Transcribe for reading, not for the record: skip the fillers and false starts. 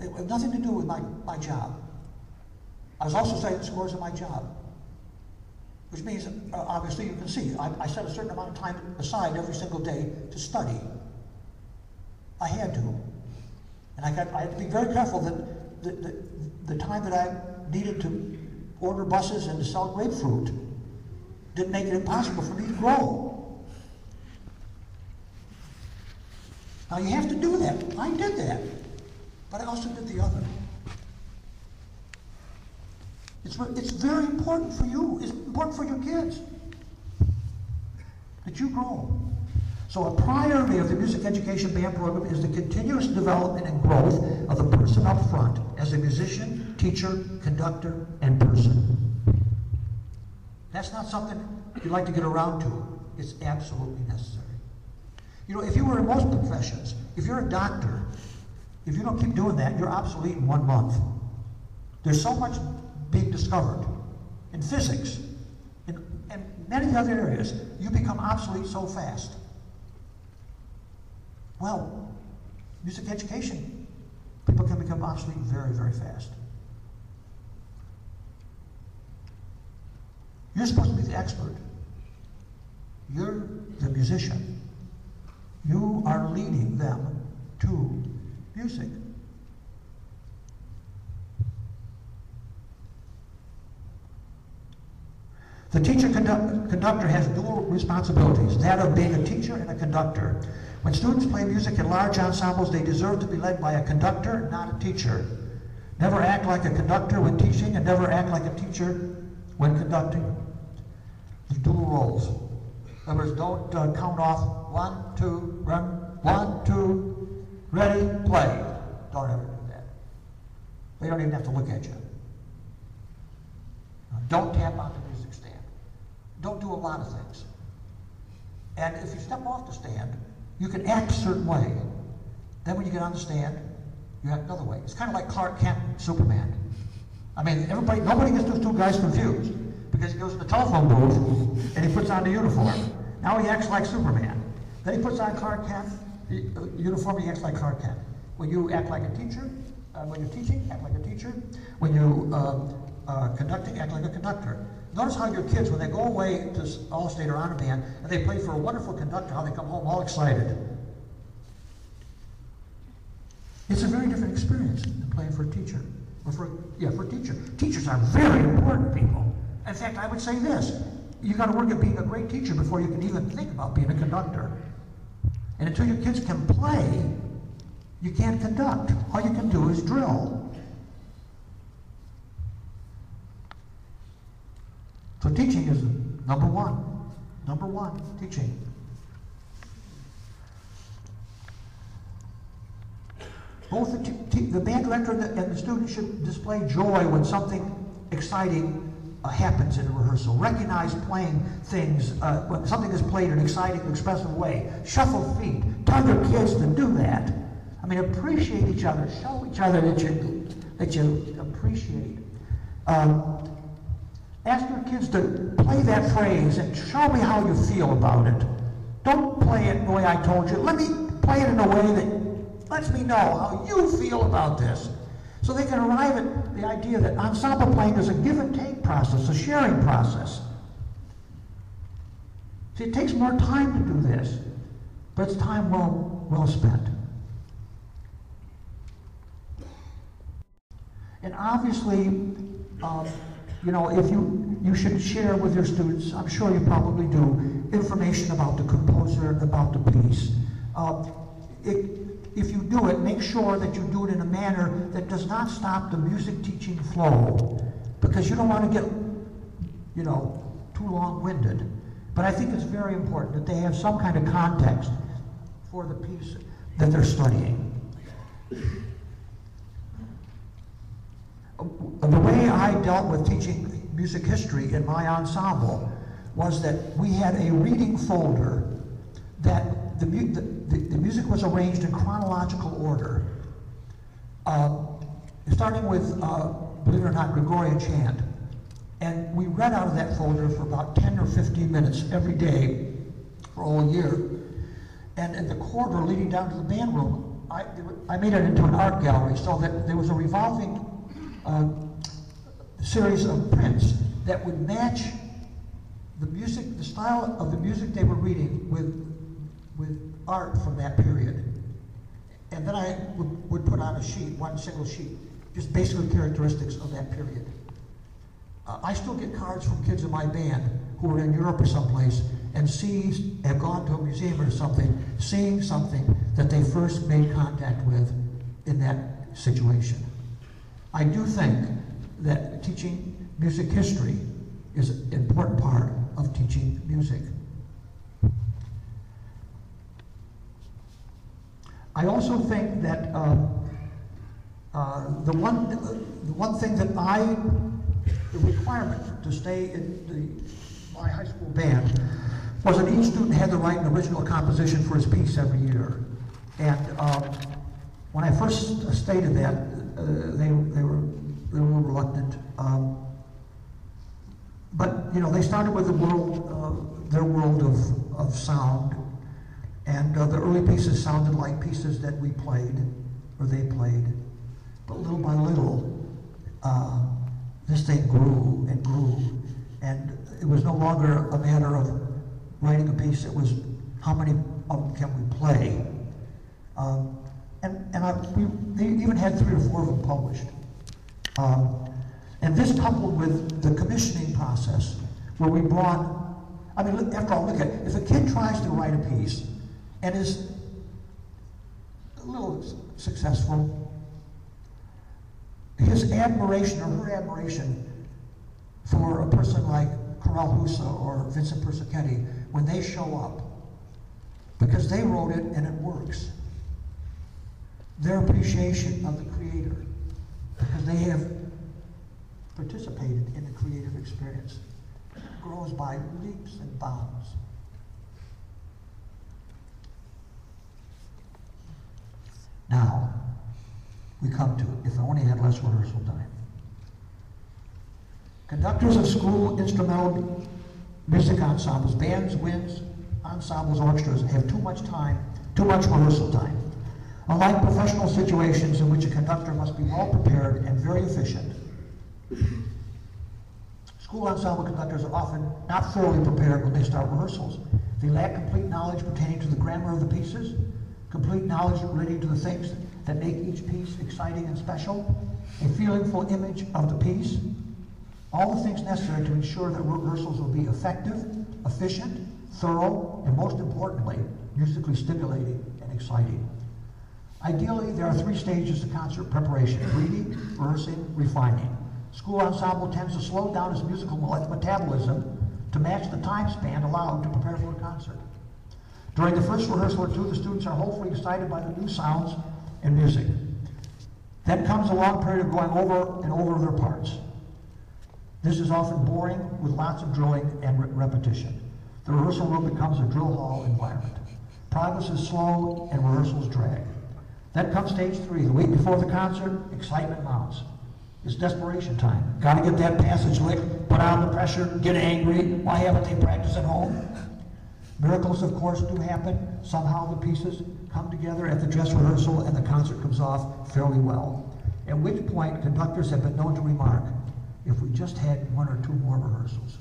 It had nothing to do with my job. I was also citing scores in my job, which means, obviously, you can see, I set a certain amount of time aside every single day to study. I had to. And I had to be very careful that the time that I needed to order buses and to sell grapefruit didn't make it impossible for me to grow. Now you have to do that. I did that. But I also did the other. It's very important for you. It's important for your kids that you grow. So a priority of the music education band program is the continuous development and growth of the person up front as a musician, teacher, conductor, and person. That's not something you'd like to get around to. It's absolutely necessary. You know, if you were in most professions, if you're a doctor, if you don't keep doing that, you're obsolete in 1 month. There's so much being discovered in physics, and many other areas. You become obsolete so fast. Well, music education, people can become obsolete very, very fast. You're supposed to be the expert. You're the musician. You are leading them to music. The teacher-conductor has dual responsibilities, that of being a teacher and a conductor. When students play music in large ensembles, they deserve to be led by a conductor, not a teacher. Never act like a conductor when teaching, and never act like a teacher when conducting. The dual roles. In other words, don't count off 1, 2, run, 1, 2, ready, play. Don't ever do that. They don't even have to look at you. Don't tap on the music stand. Don't do a lot of things. And if you step off the stand, you can act a certain way. Then when you get on the stand, you act another way. It's kind of like Clark Kent and Superman. I mean, nobody gets those two guys confused because he goes in the telephone booth and he puts on the uniform. Now he acts like Superman. Then he puts on Clark Kent uniform, he acts like Clark Kent. When you act like a teacher, when you're teaching, act like a teacher. When you conducting, act like a conductor. Notice how your kids, when they go away to All-State or Honor Band, and they play for a wonderful conductor, how they come home all excited. It's a very different experience than playing for a teacher. Or for a teacher. Teachers are very important people. In fact, I would say this. You got to work at being a great teacher before you can even think about being a conductor. And until your kids can play, you can't conduct. All you can do is drill. So teaching is number one. Number one, teaching. Both the band director and the student should display joy when something exciting happens in a rehearsal. Recognize playing things, when something is played in an exciting, expressive way. Shuffle feet. Tell your kids to do that. I mean, appreciate each other. Show each other that you appreciate. Ask your kids to play that phrase and show me how you feel about it. Don't play it the way I told you. Let me play it in a way that lets me know how you feel about this. So they can arrive at the idea that ensemble playing is a give and take process, a sharing process. See, it takes more time to do this, but it's time well spent. And obviously, you know, if you should share with your students, I'm sure you probably do, information about the composer, about the piece. If you do it, make sure that you do it in a manner that does not stop the music teaching flow, because you don't want to get, you know, too long-winded. But I think it's very important that they have some kind of context for the piece that they're studying. The way I dealt with teaching music history in my ensemble was that we had a reading folder that the music was arranged in chronological order, starting with, believe it or not, Gregorian chant. And we read out of that folder for about 10 or 15 minutes every day for a whole year. And in the corridor leading down to the band room, I made it into an art gallery so that there was a revolving series of prints that would match the music, the style of the music they were reading with art from that period. And then I would put on a sheet, one single sheet, just basically characteristics of that period. I still get cards from kids in my band who are in Europe or someplace and have gone to a museum or something, seeing something that they first made contact with in that situation. I do think that teaching music history is an important part of teaching music. I also think that the one thing that the requirement to stay in my high school band was that each student had to write an original composition for his piece every year. And when I first stated that, they were reluctant. But you know, they started with their world of sound, and the early pieces sounded like pieces that we played or they played. But little by little, this thing grew and grew, and it was no longer a matter of writing a piece. It was how many of them can we play, they even had 3 or 4 of them published. And this coupled with the commissioning process, where we brought, I mean, after all, look at it. If a kid tries to write a piece and is a little successful, his admiration or her admiration for a person like Corral Husa or Vincent Persichetti, when they show up, because they wrote it and it works, their appreciation of the creator, because they have participated in the creative experience, grows by leaps and bounds. Now, we come to, if I only had less rehearsal time. Conductors of school instrumental music ensembles, bands, winds, ensembles, orchestras have too much rehearsal time. Unlike professional situations in which a conductor must be well prepared and very efficient, school ensemble conductors are often not thoroughly prepared when they start rehearsals. They lack complete knowledge pertaining to the grammar of the pieces, complete knowledge relating to the things that make each piece exciting and special, a feelingful image of the piece, all the things necessary to ensure that rehearsals will be effective, efficient, thorough, and most importantly, musically stimulating and exciting. Ideally, there are 3 stages to concert preparation: reading, rehearsing, refining. School ensemble tends to slow down its musical metabolism to match the time span allowed to prepare for a concert. During the first rehearsal or 2, the students are hopefully excited by the new sounds and music. Then comes a long period of going over and over their parts. This is often boring with lots of drilling and repetition. The rehearsal room becomes a drill hall environment. Progress is slow and rehearsals drag. Then comes stage 3, the week before the concert, excitement mounts. It's desperation time. Got to get that passage licked, put on the pressure, get angry. Why haven't they practiced at home? Miracles, of course, do happen. Somehow the pieces come together at the dress rehearsal and the concert comes off fairly well. At which point, conductors have been known to remark, if we just had 1 or 2 more rehearsals.